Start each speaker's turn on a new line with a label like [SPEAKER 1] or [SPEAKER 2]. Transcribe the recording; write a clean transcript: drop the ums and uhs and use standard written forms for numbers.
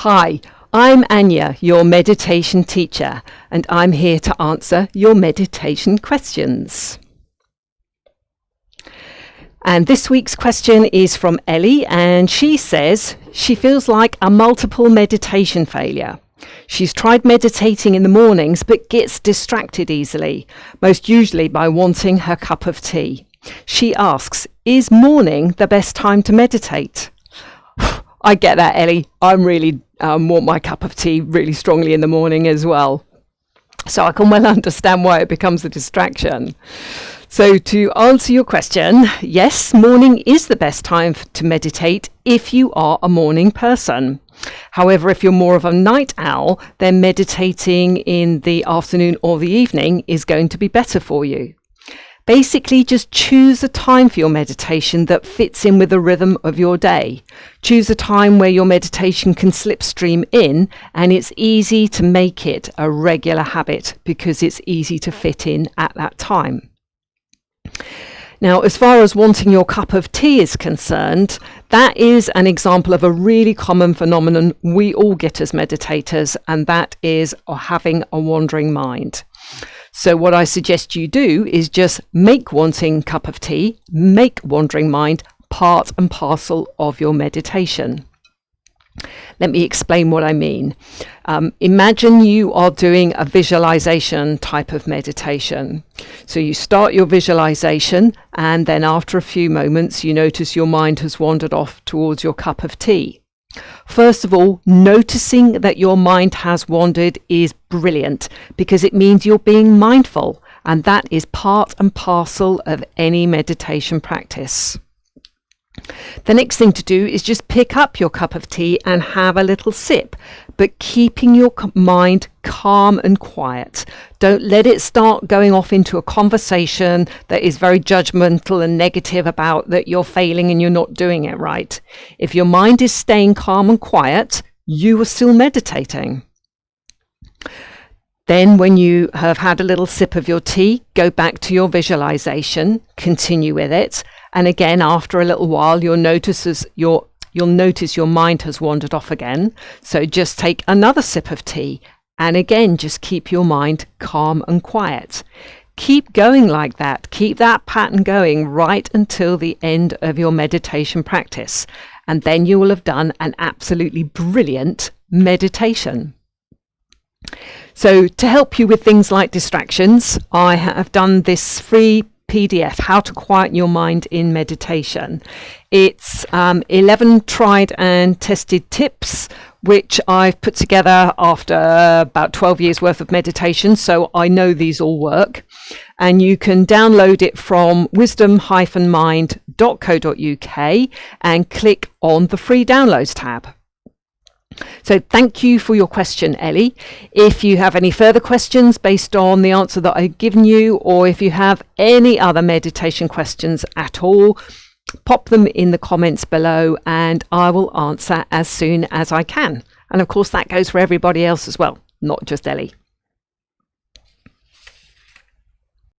[SPEAKER 1] Hi, I'm Annya, your meditation teacher, and I'm here to answer your meditation questions. And this week's question is from Ellie, and she says she feels like a multiple meditation failure. She's tried meditating in the mornings but gets distracted easily, most usually by wanting her cup of tea. She asks, is morning the best time to meditate? I get that, Ellie. I really want my cup of tea really strongly in the morning as well. So I can well understand why it becomes a distraction. So to answer your question, yes, morning is the best time to meditate if you are a morning person. However, if you're more of a night owl, then meditating in the afternoon or the evening is going to be better for you. Basically, just choose a time for your meditation that fits in with the rhythm of your day. Choose a time where your meditation can slipstream in, and it's easy to make it a regular habit because it's easy to fit in at that time. Now, as far as wanting your cup of tea is concerned, that is an example of a really common phenomenon we all get as meditators, and that is having a wandering mind. So what I suggest you do is just make wanting cup of tea, make wandering mind part and parcel of your meditation. Let me explain what I mean. Imagine you are doing a visualization type of meditation. So you start your visualization, and then after a few moments, you notice your mind has wandered off towards your cup of tea. First of all, noticing that your mind has wandered is brilliant because it means you're being mindful, and that is part and parcel of any meditation practice. The next thing to do is just pick up your cup of tea and have a little sip, but keeping your mind calm and quiet. Don't let it start going off into a conversation that is very judgmental and negative about that you're failing and you're not doing it right. If your mind is staying calm and quiet, you are still meditating. Then when you have had a little sip of your tea, go back to your visualization, continue with it. And again, after a little while, you'll notice your mind has wandered off again. So just take another sip of tea. And again, just keep your mind calm and quiet. Keep going like that. Keep that pattern going right until the end of your meditation practice. And then you will have done an absolutely brilliant meditation. So to help you with things like distractions, I have done this free PDF, How to Quiet Your Mind in Meditation. It's 11 tried and tested tips, which I've put together after about 12 years worth of meditation, so I know these all work. And you can download it from wisdom-mind.co.uk and click on the free downloads tab. So thank you for your question, Ellie. If you have any further questions based on the answer that I've given you, or if you have any other meditation questions at all, pop them in the comments below and I will answer as soon as I can. And of course that goes for everybody else as well, not just Ellie.